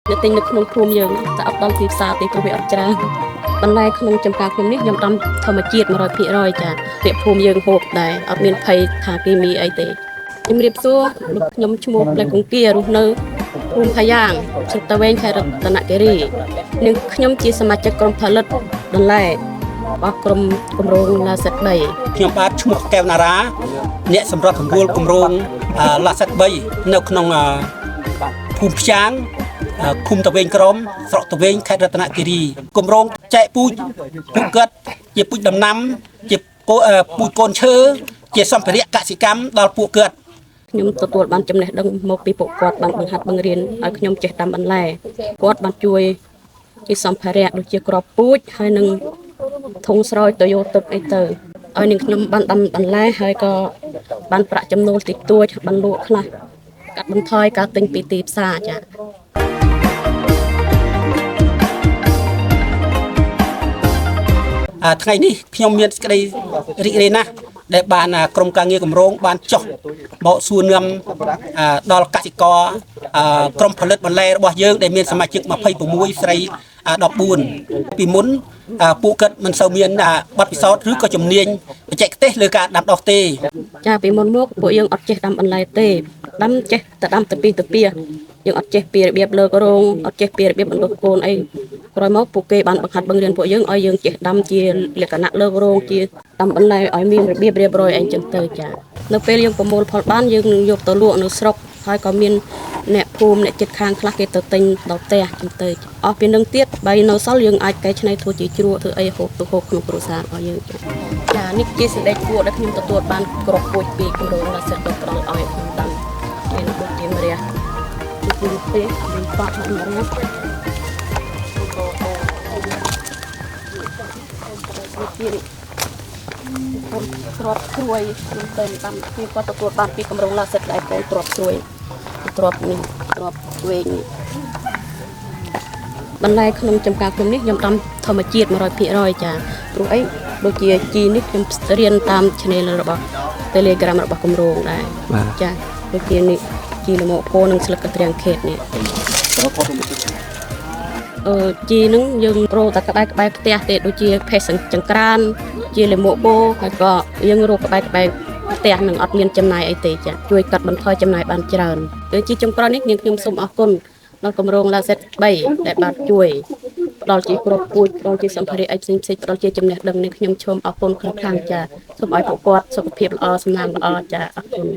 អ្នកទិញនៅក្នុងភូមិយើងតែអត់ដល់ទីផ្សារទេព្រោះវាអត់ច្រើនបន្លែក្នុងចំការខ្ញុំនេះខ្ញុំដាំធម្មជាតិ 100% ចាពាក្យភូមិយើងហូបដែរអត់មានភ័យថាគីមីអីទេជំរាបសួរខ្ញុំឈ្មោះផ្លែកុងគារស់នៅភូមិផាយ៉ាងស្រុកតាវែងខេត្តរតនគិរីនិងខ្ញុំជាសមាជិកក្រុមផលិតបន្លែរបស់ក្រុមគម្រោងឡាសិត3ខ្ញុំបាទឈ្មោះកែវណារ៉ាអ្នកសម្របសម្រួលគម្រោងឡាសិត3នៅក្នុងភូមិផ្យ៉ាងឃុំតាវែងក្រមស្រុកតាវែងខេត្តរតនគិរីគម្រោងចែកពូជគាត់ជាពូជដំណាំជាពូជកូនឈើជាសម្ភារៈកសិកម្មដល់ពួកគាត់ខ្ញុំទទួលបានចំណេះដឹងមកពីពួកគាត់បានបង្ហាត់បង្រៀនឲ្យខ្ញុំចេះដាំបន្លែគាត់បានជួយជាសម្ភារៈដូចជាគ្រាប់ពូជហើយនឹងធុងស្រោចទៅយកទឹកអីទៅឲ្យនឹងខ្ញុំបានដាំបន្លែហើយក៏បានប្រាក់ចំណូលតិចតួចបានលក់ខ្លះកាត់បន្ថយការទិញពីទីផ្សារចាថ្ងៃនេះខ្ញុំមានសេចក្តីរីករាយណាស់ដែលបានក្រុមការងារគម្រោងបានចុះមកសួរនាំដល់កសិករក្រុមផលិតបន្លែរបស់យើងដែលមានសមាជិក26ស្រី14ពីមុនពួកគាត់មិនសូវមានបទពិសោធន៍ឬក៏ជំនាញបច្ចេកទេសលើការដាំដុះទេចាពីមុនមកពួកយើងអត់ចេះដាំបន្លែទេដាំចេះតែដាំទៅពីយើងអត់ចេះពីរបៀបលើករងអត់ចេះពីរបៀបបណ្ដុះកូនអីក្រោយមកពួកគេបានបង្ហាត់បង្រៀនពួកយើងឲ្យយើងចេះដាំជាលក្ខណៈលើករងជាដាំបន្លែឲ្យមានរបៀបរៀបរយអីចឹងទៅចានៅពេលយើងប្រមូលផលបានយើងនឹងយកទៅលក់នៅស្រុកហើយក៏មានអ្នកភូមិអ្នកជិតខាងខ្លះគេទៅទិញដល់ផ្ទះចឹងទៅអស់ពីនឹងទៀតបើនៅសល់យើងអាចកែច្នៃធ្វើជាជ្រក់ធ្វើអីហូបទៅហូបក្នុងគ្រួសាររបស់យើងចានេះជាសម្ដេចគួរដែលខ្ញុំទទួលបានក្របពូជពីគម្រោងឡាសិតផ្ដល់ឲ្យខ្ញុំដាំមានដូចជាម្រះពីទេមានប៉ាត់ម្រះគ្រាប់ស្រួយខ្ញុំទៅតាមពីគាត់ទទួលបានពីគម្រោងឡាសិតដែរតែគ្រាប់ស្រួយគ្រាប់នេះគ្រាប់វែងបន្លែក្នុងចំការខ្ញុំនេះខ្ញុំដាំធម្មជាតិ 100% ចាព្រោះអីដូចជាជីនេះខ្ញុំរៀនតាម channel របស់ Telegram របស់គម្រោងដែរចាដូចជានេះជីលមកពោនិងស្លឹកកន្ទ្រាំងខេតនេះជីនឹងយើងរកតែក្បែរផ្ទះទេដូចជាផេះចង្ក្រានជាលមកពោហើយក៏យើងរកក្បែរផ្ទះនឹងអត់មានចំណាយអីទេចាជួយកាត់បន្ថយចំណាយបានច្រើនដូចជាចុងក្រោយនេះខ្ញុំសូមអរគុណដល់គម្រោងឡាសិត3ដែលបានជួយផ្ដល់ជាគ្រាប់ពូជផ្ដល់ជាសម្ភារៈអីផ្សេងផ្ដល់ជាចំណេះដឹងនេះខ្ញុំសូមអរគុណខ្លាំងៗចាសូមឲ្យពួកគាត់សុខភាពល្អសំណាងល្អចាអរគុណ